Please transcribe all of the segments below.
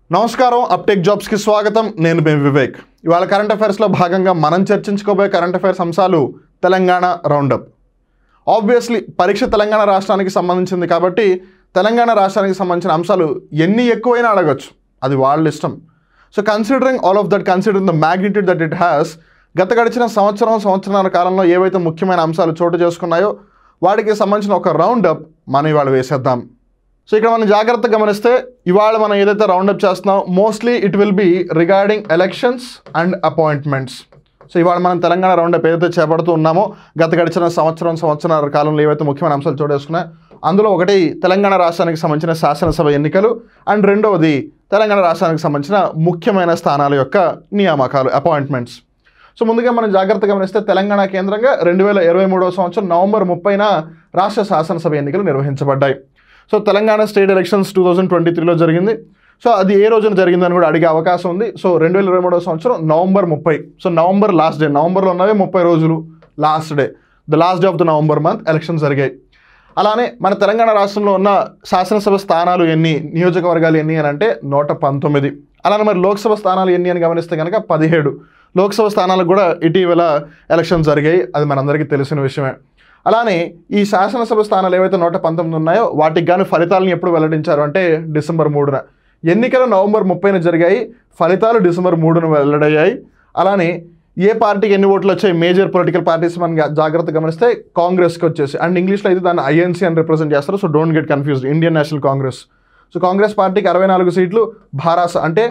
నమస్కారం అప్టెక్ జాబ్స్ కి స్వాగతం నేను వివేక్ ఇవాళ కరెంట్ అఫైర్స్ లో భాగంగా మనం చర్చించుకోబోయే కరెంట్ అఫైర్స్ అంశాలు తెలంగాణ రౌండ్ అప్ ఆబ్వియస్లీ పరీక్ష తెలంగాణ రాష్ట్రానికి సంబంధించింది కాబట్టి తెలంగాణ రాష్ట్రానికి సంబంధించిన అంశాలు ఎన్ని ఎక్కువైనా అడగొచ్చు అది వాళ్ళ ఇష్టం so considering all of that considering the magnitude that it has గత గడిచిన సంవత్సరాల కాలంలో ఏవైతే ముఖ్యమైన అంశాలు చోటు చేసుకున్నాయో వాటికి సంబంధించిన ఒక రౌండ్ అప్ మనం ఇవాళ వేసేద్దాం సో ఇక్కడ మనం జాగ్రత్తగా గమనిస్తే ఇవాళ మనం ఏదైతే రౌండప్ చేస్తున్నాం mostly it will be regarding elections and appointments so ఇవాళ మనం తెలంగాణ రౌండప్ ఏదైతే చేపడుతూ ఉన్నామో గత గడిచిన సంవత్సరాల కాలంలో ఏవైతే ముఖ్యమైన అంశాలు చోటేసుకున్నాయో అందులో ఒకటి తెలంగాణ రాష్ట్రానికి సంబంధించిన శాసనసభ ఎన్నికలు అండ్ రెండవది తెలంగాణ రాష్ట్రానికి సంబంధించిన ముఖ్యమైన స్థానాల యొక్క నియామకాలు అపాయింట్మెంట్స్ సో ముందుగా మనం జాగ్రత్తగా గమనిస్తే తెలంగాణ కేంద్రంగా 2023 సంవత్సరం నవంబర్ 30న రాష్ట్ర శాసనసభ ఎన్నికలు నిర్వహించబడ్డాయి సో తెలంగాణ స్టేట్ ఎలక్షన్స్ 2023లో జరిగింది సో అది ఏ రోజున జరిగిందని కూడా అడిగే అవకాశం ఉంది సో 2023 సంవత్సరం November 30 so November last day నవంబర్లో ఉన్నవే 30 రోజులు last day the last day of the November month elections జరిగాయి అలానే మన తెలంగాణ రాష్ట్రంలో ఉన్న శాసనసభ స్థానాలు ఎన్ని నియోజకవర్గాలు ఎన్ని అని అంటే 119 అలానే మరి లోక్సభ స్థానాలు ఎన్ని అని గమనిస్తే కనుక 17 లోక్సభ స్థానాలకు కూడా ఇటీవల ఎలక్షన్స్ జరిగాయి అది మనందరికీ తెలిసిన విషయమే అలానే ఈ శాసనసభ స్థానాలు ఏవైతే 119 ఉన్నాయో వాటికి గాను ఫలితాలను ఎప్పుడు వెల్లడించారు అంటే డిసెంబర్ 3న ఎన్నికలు నవంబర్ 30న జరిగాయి ఫలితాలు డిసెంబర్ 3న వెల్లడయ్యాయి అలానే ఏ పార్టీకి ఎన్ని ఓట్లు వచ్చాయి మేజర్ పొలిటికల్ పార్టీస్ మనం జాగ్రత్తగా గమనిస్తే కాంగ్రెస్కి వచ్చేసి అండ్ ఇంగ్లీష్లో అయితే దాన్ని ఐఎన్సీ అని రిప్రజెంట్ చేస్తారు so don't get confused Indian national Congress so Congress పార్టీకి 64 సీట్లు భారాస అంటే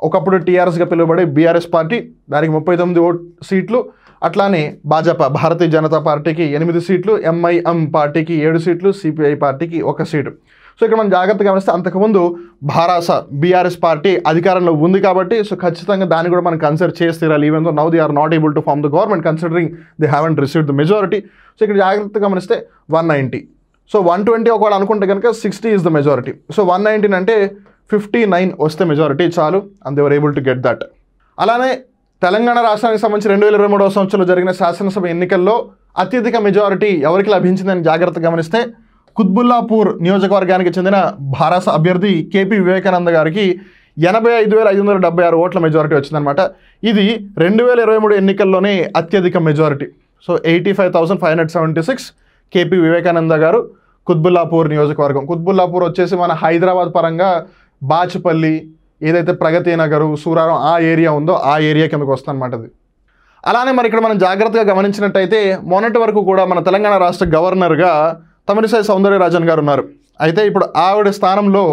ఒకప్పుడు టీఆర్ఎస్గా పిలువబడే బీఆర్ఎస్ పార్టీ దానికి 39 సీట్లు అట్లానే భాజపా భారతీయ జనతా పార్టీకి 8 సీట్లు ఎంఐఎం పార్టీకి 7 సీట్లు సిపిఐ పార్టీకి 1 సీటు సో ఇక్కడ మనం జాగ్రత్తగా గమనిస్తే అంతకుముందు భారాస బీఆర్ఎస్ పార్టీ అధికారంలో ఉంది కాబట్టి సో ఖచ్చితంగా దాన్ని కూడా మనం కన్సిడర్ చేసి తీరాలి even though now they are not able to form the government considering they haven't received the majority so ఇక్కడ జాగ్రత్తగా గమనిస్తే 190 సో 120 ఒకవేళ అనుకుంటే కనుక 60 ఈజ్ ద మెజారిటీ సో 119 అంటే 59 వస్తే మెజారిటీ చాలు and they were able to get that అలానే తెలంగాణ రాష్ట్రానికి సంబంధించి 2023 సంవత్సరంలో జరిగిన శాసనసభ ఎన్నికల్లో అత్యధిక మెజారిటీ ఎవరికి లభించిందని జాగ్రత్తగా గమనిస్తే కుత్బుల్లాపూర్ నియోజకవర్గానికి చెందిన భారత అభ్యర్థి కేపీ వివేకానంద గారికి 85,576 ఓట్ల మెజారిటీ వచ్చిందనమాట ఇది 2023 ఎన్నికల్లోనే అత్యధిక మెజారిటీ సో 85,576 కేపీ వివేకానంద గారు కుత్బుల్లాపూర్ నియోజకవర్గం కుత్బుల్లాపూర్ వచ్చేసి మన హైదరాబాద్ పరంగా బాచుపల్లి ఏదైతే ప్రగతి నగరు సూరారం ఆ ఏరియా ఉందో ఆ ఏరియా కిందకు వస్తుంది అనమాట అది అలానే మరి ఇక్కడ మనం జాగ్రత్తగా గమనించినట్టయితే మొన్నటి వరకు కూడా మన తెలంగాణ రాష్ట్ర గవర్నర్గా తమిళిసై సౌందరరాజన్ గారు ఉన్నారు అయితే ఇప్పుడు ఆవిడ స్థానంలో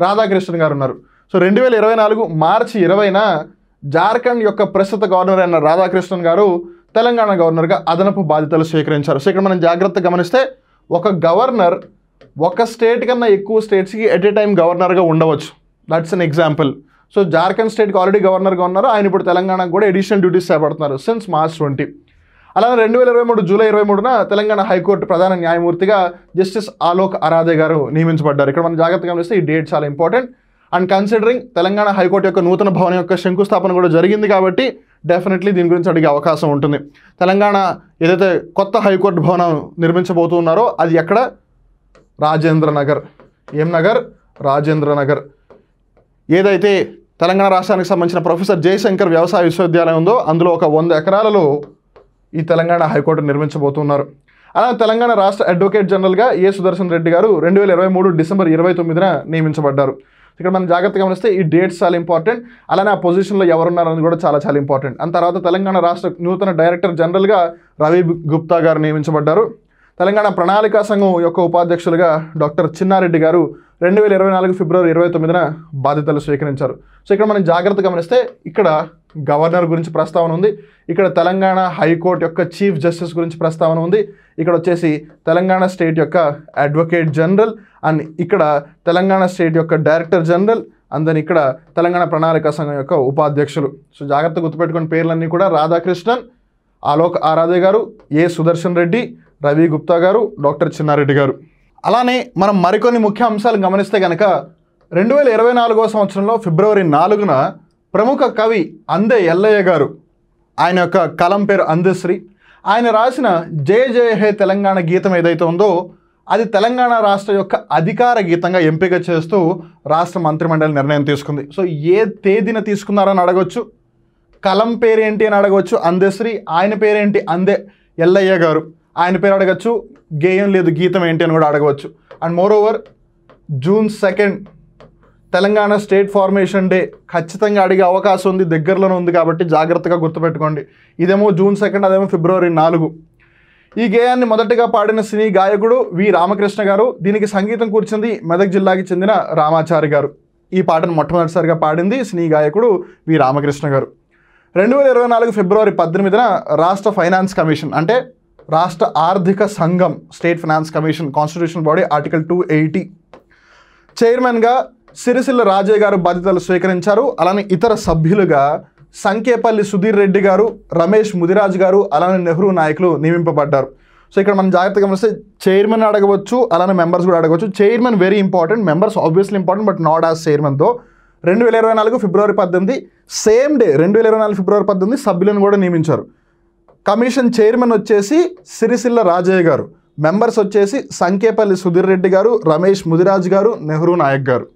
రాధాకృష్ణన్ గారు ఉన్నారు సో 2024 మార్చి 20న జార్ఖండ్ యొక్క ప్రస్తుత గవర్నర్ అయిన రాధాకృష్ణన్ గారు తెలంగాణ గవర్నర్గా అదనపు బాధ్యతలు స్వీకరించారు సో ఇక్కడ మనం జాగ్రత్తగా గమనిస్తే ఒక గవర్నర్ ఒక స్టేట్ కన్నా ఎక్కువ స్టేట్స్కి ఎట్ ఏ టైం గవర్నర్గా ఉండవచ్చు that's an example so Jharkhand స్టేట్కి ఆల్రెడీ గవర్నర్గా ఉన్నారు ఆయన ఇప్పుడు తెలంగాణకు కూడా ఎడిషనల్ డ్యూటీస్ చేపడుతున్నారు సిన్స్ మార్చ్ 20 అలానే 2023 జూలై 23న తెలంగాణ హైకోర్టు ప్రధాన న్యాయమూర్తిగా జస్టిస్ ఆలోక్ అరాధే గారు నియమించబడ్డారు ఇక్కడ మనం జాగ్రత్తగా గమనిస్తే ఈ డేట్ చాలా important and considering Telangana high court యొక్క నూతన భవనం యొక్క శంకుస్థాపన కూడా జరిగింది కాబట్టి డెఫినెట్లీ దీని గురించి అడిగే అవకాశం ఉంటుంది తెలంగాణ ఏదైతే కొత్త హైకోర్టు భవనం నిర్మించబోతున్నారో అది ఎక్కడ రాజేంద్ర నగర్ ఏం నగర్ రాజేంద్ర నగర్ ఏదైతే తెలంగాణ రాష్ట్రానికి సంబంధించిన ప్రొఫెసర్ జయశంకర్ వ్యవసాయ విశ్వవిద్యాలయం ఉందో అందులో ఒక 100 ఎకరాలలో ఈ తెలంగాణ హైకోర్టు నిర్మించబోతున్నారు అలా తెలంగాణ రాష్ట్ర అడ్వకేట్ జనరల్గా ఏ సుదర్శన్ రెడ్డి గారు 2023 డిసెంబర్ 29న నియమించబడ్డారు ఇక్కడ మనం జాగ్రత్తగా గమనిస్తే ఈ డేట్స్ చాలా ఇంపార్టెంట్ అలానే ఆ పొజిషన్లో ఎవరున్నారని కూడా చాలా ఇంపార్టెంట్ అండ్ తర్వాత తెలంగాణ రాష్ట్ర నూతన డైరెక్టర్ జనరల్గా రవి గుప్తా గారు నియమించబడ్డారు తెలంగాణ ప్రణాళికా సంఘం యొక్క ఉపాధ్యక్షులుగా డాక్టర్ చిన్నారెడ్డి గారు 2024 ఫిబ్రవరి 29న బాధ్యతలు స్వీకరించారు సో ఇక్కడ మనం జాగ్రత్తగా గమనిస్తే ఇక్కడ గవర్నర్ గురించి ప్రస్తావన ఉంది ఇక్కడ తెలంగాణ హైకోర్టు యొక్క చీఫ్ జస్టిస్ గురించి ప్రస్తావన ఉంది ఇక్కడ వచ్చేసి తెలంగాణ స్టేట్ యొక్క అడ్వకేట్ జనరల్ అండ్ ఇక్కడ తెలంగాణ స్టేట్ యొక్క డైరెక్టర్ జనరల్ అండ్ దెన్ ఇక్కడ తెలంగాణ ప్రణాళికా సంఘం యొక్క ఉపాధ్యక్షులు సో జాగ్రత్తగా గుర్తుపెట్టుకున్న పేర్లన్నీ కూడా రాధాకృష్ణన్ ఆలోక్ ఆరాధే గారు ఏ సుదర్శన్ రెడ్డి రవి గుప్తా గారు డాక్టర్ చిన్నారెడ్డి గారు అలానే మనం మరికొన్ని ముఖ్య అంశాలు గమనిస్తే కనుక 2024 సంవత్సరంలో ఫిబ్రవరి 4న ప్రముఖ కవి అందే ఎల్లయ్య గారు ఆయన యొక్క కలం పేరు అందశ్రీ ఆయన రాసిన జయ జయ హే తెలంగాణ గీతం ఏదైతే ఉందో అది తెలంగాణ రాష్ట్ర యొక్క అధికార గీతంగా ఎంపిక చేస్తూ రాష్ట్ర మంత్రిమండలి నిర్ణయం తీసుకుంది. సో ఏ తేదీన తీసుకున్నారని అడగవచ్చు, కలం పేరేంటి అని అడగవచ్చు, అందశ్రీ, ఆయన పేరేంటి అందే ఎల్లయ్య గారు, ఆయన పేరు అడగచ్చు, గేయం లేదు గీతం ఏంటి అని కూడా అడగవచ్చు. And more over June 2 Telangana state formation day ఖచ్చితంగా అడిగే అవకాశం ఉంది, దగ్గరలోనే ఉంది, కాబట్టి జాగ్రత్తగా గుర్తుపెట్టుకోండి. ఇదేమో June 2, అదేమో February 4. ఈ గేయాన్ని మొదటగా పాడిన సినీ గాయకుడు వి రామకృష్ణ గారు. దీనికి సంగీతం కూర్చుంది మెదక్ జిల్లాకి చెందిన రామాచారి గారు. ఈ పాటను మొట్టమొదటిసారిగా పాడింది సినీ గాయకుడు వి రామకృష్ణ గారు. 2024 February 18 రాష్ట్ర ఫైనాన్స్ కమిషన్ అంటే రాష్ట్ర ఆర్థిక సంఘం, state finance commission, constitution body, article 280 చైర్మన్గా సిరిసిల్ల రాజయ్య గారు బాధ్యతలు స్వీకరించారు. అలానే ఇతర సభ్యులుగా సంకేపల్లి సుధీర్ రెడ్డి గారు, రమేష్ ముదిరాజ్ గారు, అలానే నెహ్రూ నాయకులు నియమింపబడ్డారు. సో ఇక్కడ మనం జాగ్రత్తగా గమనిస్తే చైర్మన్ అడగవచ్చు, అలానే మెంబర్స్ కూడా అడగవచ్చు. Chairman very important, members obviously important, but not as చైర్మన్తో. 2024 February 18 సేమ్ డే 2024 February 18 సభ్యులను కూడా నియమించారు. కమిషన్ చైర్మన్ వచ్చేసి సిరిసిల్ల రాజయ్య గారు, మెంబర్స్ వచ్చేసి సంకేపల్లి సుధీర్ రెడ్డి గారు, రమేష్ ముదిరాజ్ గారు, నెహ్రూ నాయక్ గారు.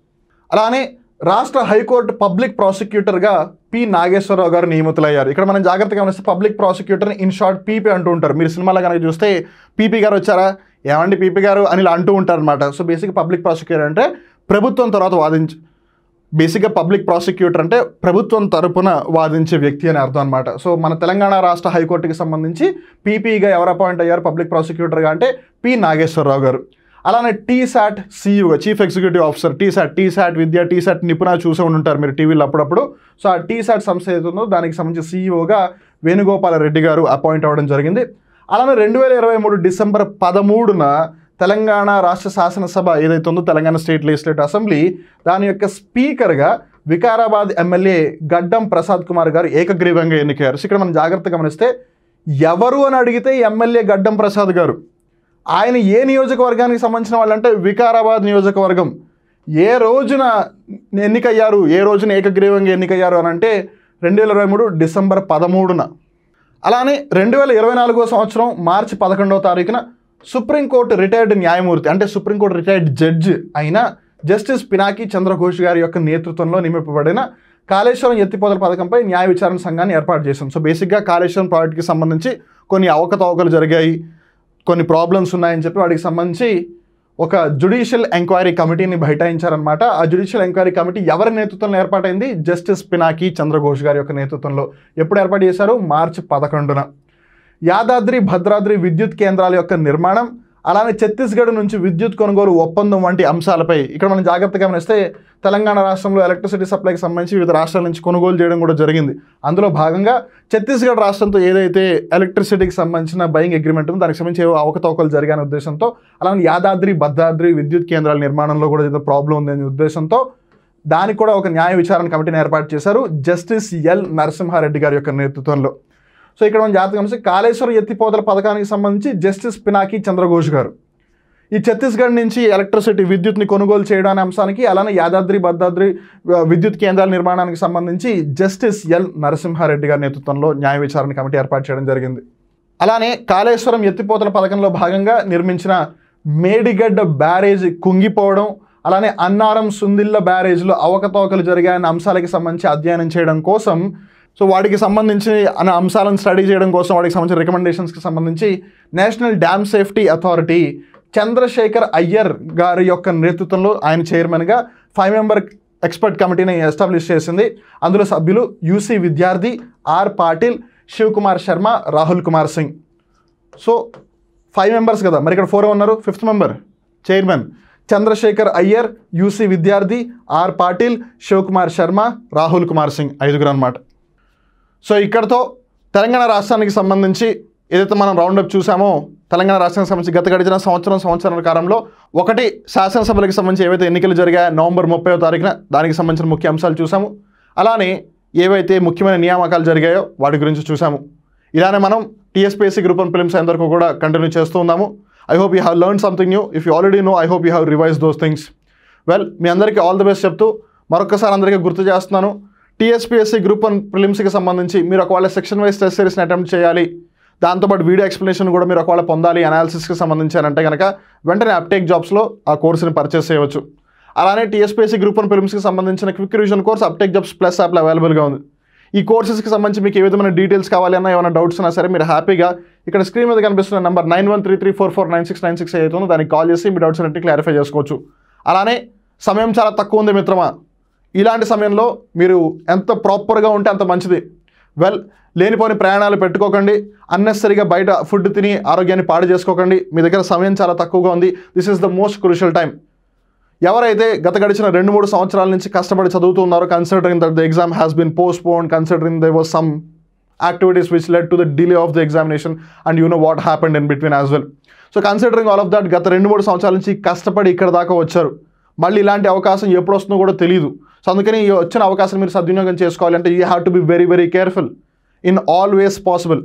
అలానే రాష్ట్ర హైకోర్టు పబ్లిక్ ప్రాసిక్యూటర్గా పి నాగేశ్వరరావు గారు నియమితులయ్యారు. ఇక్కడ మనం జాగ్రత్తగా గమనిస్తే పబ్లిక్ ప్రాసిక్యూటర్ని ఇన్ షార్ట్ పీపీ అంటూ ఉంటారు. మీరు సినిమాలో కనుక చూస్తే పీపీ గారు వచ్చారా, ఏమండి పీపీ గారు అని ఇలా అంటూ ఉంటారు అనమాట. సో బేసిక్గా పబ్లిక్ ప్రాసిక్యూటర్ అంటే ప్రభుత్వం తర్వాత బేసిక్గా పబ్లిక్ ప్రాసిక్యూటర్ అంటే ప్రభుత్వం తరపున వాదించే వ్యక్తి అని అర్థం అనమాట. సో మన తెలంగాణ రాష్ట్ర హైకోర్టుకి సంబంధించి పీపీగా ఎవరు అపాయింట్ అయ్యారు పబ్లిక్ ప్రాసిక్యూటర్గా అంటే పి నాగేశ్వరరావు గారు. అలానే టీసాట్ సీఈఓగా, chief executive officer, TSAT Vidya, TSAT Nipuna చూసే ఉంటారు మీరు టీవీలో అప్పుడప్పుడు. సో ఆ టీసాట్ సంస్థ ఏదైతుందో దానికి సంబంధించి సీఈఓగా వేణుగోపాల రెడ్డి గారు అపాయింట్ అవ్వడం జరిగింది. అలానే 2023 December 13 తెలంగాణ రాష్ట్ర శాసనసభ ఏదైతే ఉందో తెలంగాణ స్టేట్ లెజిస్లేటివ్ అసెంబ్లీ, దాని యొక్క స్పీకర్గా వికారాబాద్ ఎమ్మెల్యే గడ్డం ప్రసాద్ కుమార్ గారు ఏకగ్రీవంగా ఎన్నికయ్యారు. సో ఇక్కడ మనం జాగ్రత్తగా గమనిస్తే ఎవరు అని అడిగితే ఎమ్మెల్యే గడ్డం ప్రసాద్ గారు. ఆయన ఏ నియోజకవర్గానికి సంబంధించిన వాళ్ళంటే వికారాబాద్ నియోజకవర్గం. ఏ రోజున ఎన్నికయ్యారు, ఏ రోజున ఏకగ్రీవంగా ఎన్నికయ్యారు అని అంటే 2023 December 13. అలానే 2024 సంవత్సరం March 11 సుప్రీంకోర్టు రిటైర్డ్ న్యాయమూర్తి అంటే సుప్రీంకోర్టు రిటైర్డ్ జడ్జి అయిన జస్టిస్ పినాకి చంద్రఘోష్ గారి యొక్క నేతృత్వంలో నియమింపబడిన కాళేశ్వరం ఎత్తిపోతల పథకంపై న్యాయ విచారణ సంఘాన్ని ఏర్పాటు చేశాం. సో బేసిక్గా కాళేశ్వరం ప్రాజెక్ట్కి సంబంధించి కొన్ని అవకతవకలు జరిగాయి, కొన్ని ప్రాబ్లమ్స్ ఉన్నాయని చెప్పి వాటికి సంబంధించి ఒక జ్యుడిషియల్ ఎంక్వైరీ కమిటీని బైఠాయించారనమాట. ఆ జ్యుడిషియల్ ఎంక్వైరీ కమిటీ ఎవరి నేతృత్వంలో ఏర్పాటైంది? జస్టిస్ పినాకి చంద్రఘోష్ గారి యొక్క నేతృత్వంలో. ఎప్పుడు ఏర్పాటు చేశారు? March 11. యాదాద్రి భద్రాద్రి విద్యుత్ కేంద్రాల యొక్క నిర్మాణం, అలానే ఛత్తీస్గఢ్ నుంచి విద్యుత్ కొనుగోలు ఒప్పందం వంటి అంశాలపై ఇక్కడ మనం జాగ్రత్తగా గమనిస్తే తెలంగాణ రాష్ట్రంలో ఎలక్ట్రిసిటీ సప్లైకి సంబంధించి వివిధ రాష్ట్రాల నుంచి కొనుగోలు చేయడం కూడా జరిగింది. అందులో భాగంగా ఛత్తీస్గఢ్ రాష్ట్రంతో ఏదైతే ఎలక్ట్రిసిటీకి సంబంధించిన బయింగ్ అగ్రిమెంట్ ఉందో దానికి సంబంధించి అవకతవకలు జరిగానే ఉద్దేశంతో, అలానే యాదాద్రి భద్రాద్రి విద్యుత్ కేంద్రాల నిర్మాణంలో కూడా ఏదో ప్రాబ్లం ఉందనే ఉద్దేశంతో దానికి కూడా ఒక న్యాయ విచారణ కమిటీని ఏర్పాటు చేశారు జస్టిస్ ఎల్ నరసింహారెడ్డి గారి యొక్క నేతృత్వంలో. సో ఇక్కడ మనం జాగ్రత్తగా గమనిస్తే కాళేశ్వరం ఎత్తిపోతల పథకానికి సంబంధించి జస్టిస్ పినాకి చంద్రఘోష్ గారు ఈ ఛత్తీస్గఢ్ నుంచి ఎలక్ట్రిసిటీ విద్యుత్ని కొనుగోలు చేయడం అనే అంశానికి, అలానే యాదాద్రి భద్రాద్రి విద్యుత్ కేంద్రాల నిర్మాణానికి సంబంధించి జస్టిస్ ఎల్ నరసింహారెడ్డి గారి నేతృత్వంలో న్యాయ విచారణ కమిటీ ఏర్పాటు చేయడం జరిగింది. అలానే కాళేశ్వరం ఎత్తిపోతల పథకంలో భాగంగా నిర్మించిన మేడిగడ్డ బ్యారేజ్ కుంగిపోవడం, అలానే అన్నారం సుందిల్ల బ్యారేజ్లో అవకతవకలు జరిగాయన్న అంశాలకి సంబంధించి అధ్యయనం చేయడం కోసం, సో వాటికి సంబంధించి అనే అంశాలను స్టడీ చేయడం కోసం వాటికి సంబంధించిన రికమెండేషన్స్కి సంబంధించి national dam safety authority Chandrashekhar Iyer గారి యొక్క నేతృత్వంలో ఆయన చైర్మన్గా 5 మెంబర్ ఎక్స్పర్ట్ కమిటీని ఎస్టాబ్లిష్ చేసింది. అందులో సభ్యులు UC Vidyarthi, R Patil, Shivakumar Sharma, Rahul Kumar Singh. So 5 members కదా, మరి ఇక్కడ 4 ఉన్నారు. 5th member chairman Chandrashekhar Iyer, UC Vidyarthi, R Patil, Shivakumar Sharma, Rahul Kumar Singh, 5 అన్నమాట. సో ఇక్కడతో తెలంగాణ రాష్ట్రానికి సంబంధించి ఏదైతే మనం రౌండప్ చూసామో, తెలంగాణ రాష్ట్రానికి సంబంధించి గత గడిచిన సంవత్సరాల కాలంలో ఒకటి శాసనసభలకు సంబంధించి ఏవైతే ఎన్నికలు జరిగాయో November 30 దానికి సంబంధించిన ముఖ్య అంశాలు చూసాము. అలానే ఏవైతే ముఖ్యమైన నియామకాలు జరిగాయో వాటి గురించి చూసాము. ఇలానే మనం టీఎస్పీఎస్సీ గ్రూప్ 1 ప్రిలిమ్స్ అందరికీ కూడా కంటిన్యూ చేస్తూ ఉన్నాము. I hope you have learn something new. If you already know, I hope you have revise those things. Well, మీ అందరికీ ఆల్ ది బెస్ట్ చెప్తూ మరొకసారి అందరికీ గుర్తు చేస్తున్నాను, టీఎస్పీఎస్సీ గ్రూప్ 1 ప్రిలిమ్స్కి సంబంధించి మీరు ఒకవేళ సెక్షన్ వైజ్ టెస్ట్ సిరీస్ని అటెంప్ట్ చేయాలి, దాంతోపాటు వీడియో ఎక్స్ప్లెనేషన్ కూడా మీరు ఒకవేళ పొందాలి అనాలిసిస్కి సంబంధించారంటే కనుక వెంటనే అప్టేక్ జాబ్స్లో ఆ కోర్సుని పర్చేస్ చేయవచ్చు. అలానే టీఎస్పీఎస్సీ గ్రూప్ 1 ప్రిలిమ్స్కి సంబంధించిన quick revision course uptake jobs plus యాప్లో అవైలబుల్గా ఉంది. ఈ కోర్సెస్కి సంబంధించి మీకు ఏ విధమైన డీటెయిల్స్ కావాలి అన్నా ఏమైనా డౌట్స్ ఉన్నా సరే మీరు హ్యాపీగా ఇక్కడ స్క్రీన్ మీద కనిపిస్తున్న నెంబర్ 9133449696 అవుతుందో దానికి కాల్ చేసి మీ డౌట్స్ అన్నింటి క్లారిఫై చేసుకోవచ్చు. అలానే సమయం చాలా తక్కువ ఉంది మిత్రమా, ఇలాంటి సమయంలో మీరు ఎంత ప్రాపర్గా ఉంటే అంత మంచిది. లేనిపోని ప్రయాణాలు పెట్టుకోకండి, అన్నెసరీగా బయట ఫుడ్ తిని ఆరోగ్యాన్ని పాడు చేసుకోకండి. మీ దగ్గర సమయం చాలా తక్కువగా ఉంది. This is the most crucial time. ఎవరైతే గడిచిన 2-3 సంవత్సరాల నుంచి కష్టపడి చదువుతూ ఉన్నారో, considering that the exam has been postponed, considering there was some activities which led to the delay of the examination and you know what happened in between as well. So considering all of that గత 2-3 సంవత్సరాల నుంచి కష్టపడి ఇక్కడ దాకా వచ్చారు. మళ్ళీ ఇలాంటి అవకాశం ఎప్పుడు వస్తుందో కూడా తెలియదు. సో అందుకని ఈ వచ్చిన అవకాశం మీరు సద్వినియోగం చేసుకోవాలంటే you have to be very very careful in all ways possible.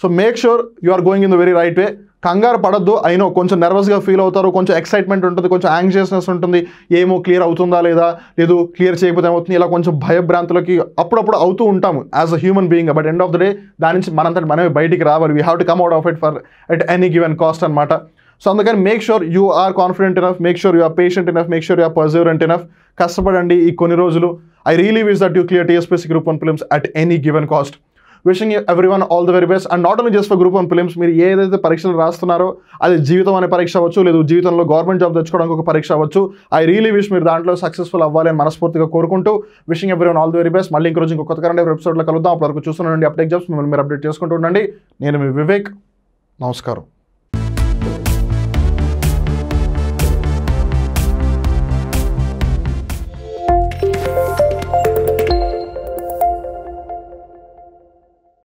So make sure you are going in the very right way. కంగారు పడద్దు. అయినో కొంచెం నర్వస్గా ఫీల్ అవుతారు, కొంచెం ఎక్సైట్మెంట్ ఉంటుంది, కొంచెం యాంగ్షియస్నెస్ ఉంటుంది, ఏమో క్లియర్ అవుతుందా లేదా, లేదు క్లియర్ చేయకపోతే ఏమవుతుంది, ఇలా కొంచెం భయభ్రాంతులకి అప్పుడప్పుడు అవుతూ ఉంటాము as a human being. But end of the day దాని నుంచి మనంతటి మనమే బయటికి రావాలి. We have to come out of it for at any given cost అనమాట. సో అందుకని make sure you are confident enough, make sure you are patient enough, make sure you are perseverant enough. కష్టపడండి ఈ కొన్ని రోజులు. I really wish that you clear TSPSC group 1 prelims at any given cost. Wishing everyone all the very best. And not only just for group 1 prelims, మీరు ఏదైతే పరీక్షలు రాస్తున్నారో అది జీవితం అనే పరీక్ష అవ్వచ్చు, లేదు జీవితంలో గవర్నమెంట్ జాబ్ తెచ్చుకోవడానికి ఒక పరీక్ష అవ్వచ్చు. ఐ రియలీ విష్ మీరు దాంట్లో సక్సెస్ఫుల్ అవ్వాలి అని మనస్ఫూర్తిగా కోరుకుంటూ wishing everyone all the very best. మళ్ళీ ఇంకో రోజు ఇంకొక కొత్త కరెంట్ ఎపిసోడ్లో కలుద్దాం. అప్పటివరకు చూస్తున్నానండి అప్డేట్ జాబ్స్. మిమ్మల్ని మీరు అప్డేట్ చేసుకుంటూ ఉండండి. నేను మీ వివేక్. నమస్కారం.